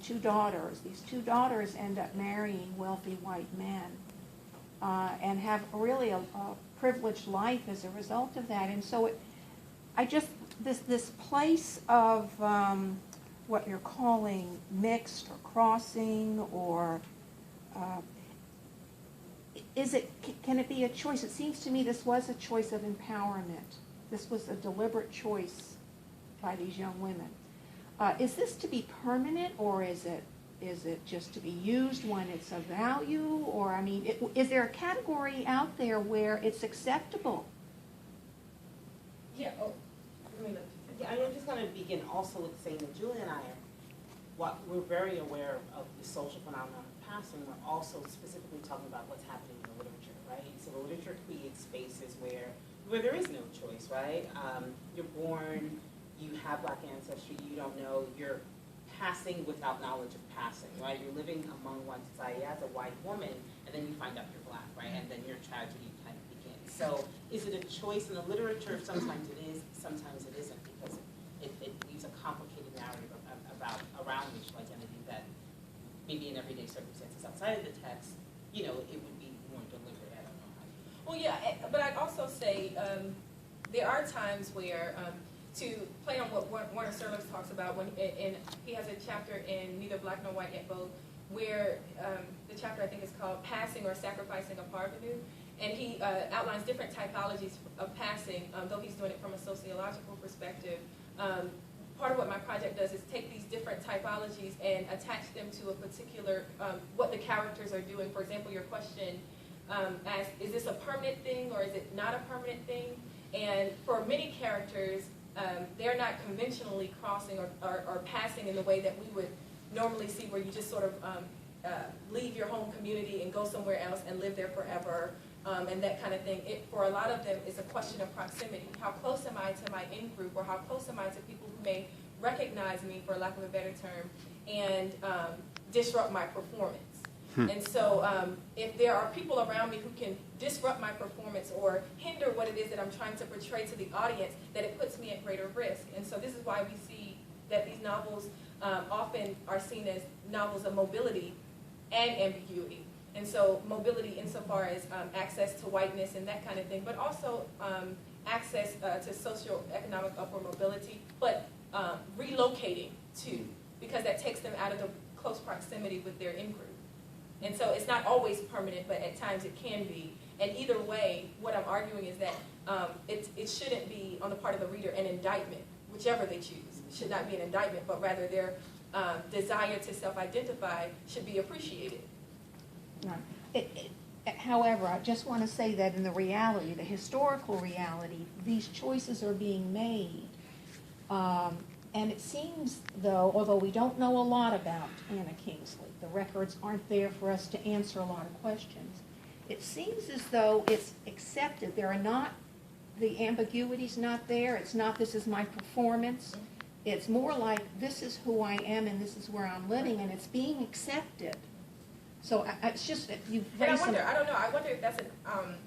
two daughters. These two daughters end up marrying wealthy white men and have really a privileged life as a result of that. And so this place of what you're calling mixed or crossing, or can it be a choice? It seems to me this was a choice of empowerment. This was a deliberate choice by these young women. Is this to be permanent, or is it just to be used when it's of value? Or, I mean, is there a category out there where it's acceptable? Yeah. Oh, I'm just going to begin also with saying that Julie and I we're very aware of the social phenomenon of passing. We're also specifically talking about what's happening in the literature, right? So the literature creates spaces where there is no choice, right? You're born, you have Black ancestry, you don't know, you're passing without knowledge of passing, right? You're living among one society as a white woman, and then you find out you're Black, right? And then your tragedy kind of begins. So is it a choice in the literature? Sometimes it is, sometimes it isn't, because it leaves a complicated narrative around racial identity that maybe in everyday circumstances outside of the text, it would be more deliberate. I don't know how you. Well, yeah, but I'd also say there are times where, to play on what Warner Serlich talks about, and he has a chapter in Neither Black Nor White Yet Both, where the chapter I think is called Passing or Sacrificing a Parvenu, and he outlines different typologies of passing, though he's doing it from a sociological perspective. Part of what my project does is take these different typologies and attach them to a particular, what the characters are doing. For example, your question as, is this a permanent thing or is it not a permanent thing? And for many characters, they're not conventionally crossing or passing in the way that we would normally see, where you just sort of leave your home community and go somewhere else and live there forever, and that kind of thing. For a lot of them, it's a question of proximity. How close am I to my in-group, or how close am I to people who may recognize me, for lack of a better term, and disrupt my performance? And so if there are people around me who can disrupt my performance or hinder what it is that I'm trying to portray to the audience, that it puts me at greater risk. And so this is why we see that these novels often are seen as novels of mobility and ambiguity. And so mobility insofar as access to whiteness and that kind of thing, but also access to socioeconomic upward mobility, but relocating too, because that takes them out of the close proximity with their in-group. And so it's not always permanent, but at times it can be. And either way, what I'm arguing is that it shouldn't be, on the part of the reader, an indictment, whichever they choose. It should not be an indictment, but rather their desire to self-identify should be appreciated. Right. However, I just want to say that in the reality, the historical reality, these choices are being made. And it seems, though, although we don't know a lot about Anna Kingsley, the records aren't there for us to answer a lot of questions, it seems as though it's accepted. There are not, the ambiguity's not there. It's not, this is my performance. It's more like, this is who I am and this is where I'm living, and it's being accepted. So it's just that you've And I wonder, I don't know, I wonder if that's an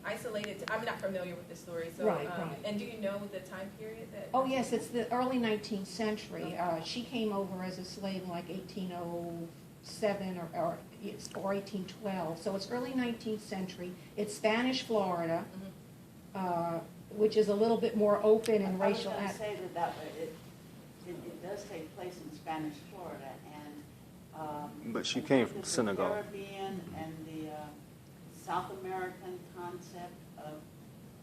isolated, I'm not familiar with the story. So, right. And do you know the time period that? Oh yes, it's the early 19th century. She came over as a slave in like 1807 or 1812. So it's early 19th century. It's Spanish Florida, which is a little bit more open and racial. I was going to say that it does take place in Spanish Florida, and but she came from Senegal. The Caribbean and the South American concept of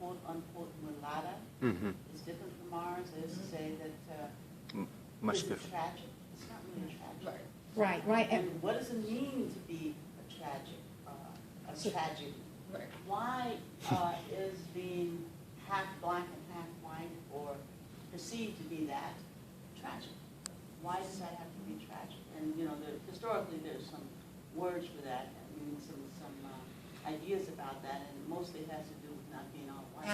quote unquote mulata is different from ours. That is to say that much is it different. tragic? It's not really tragic. Right. And what does it mean to be a tragic? Tragedy? Right. Why is being half black and half white, or perceived to be that, tragic? Why does that have to be tragic? And historically, there's some words for that. I mean, some ideas about that, and mostly has to do with not being all white.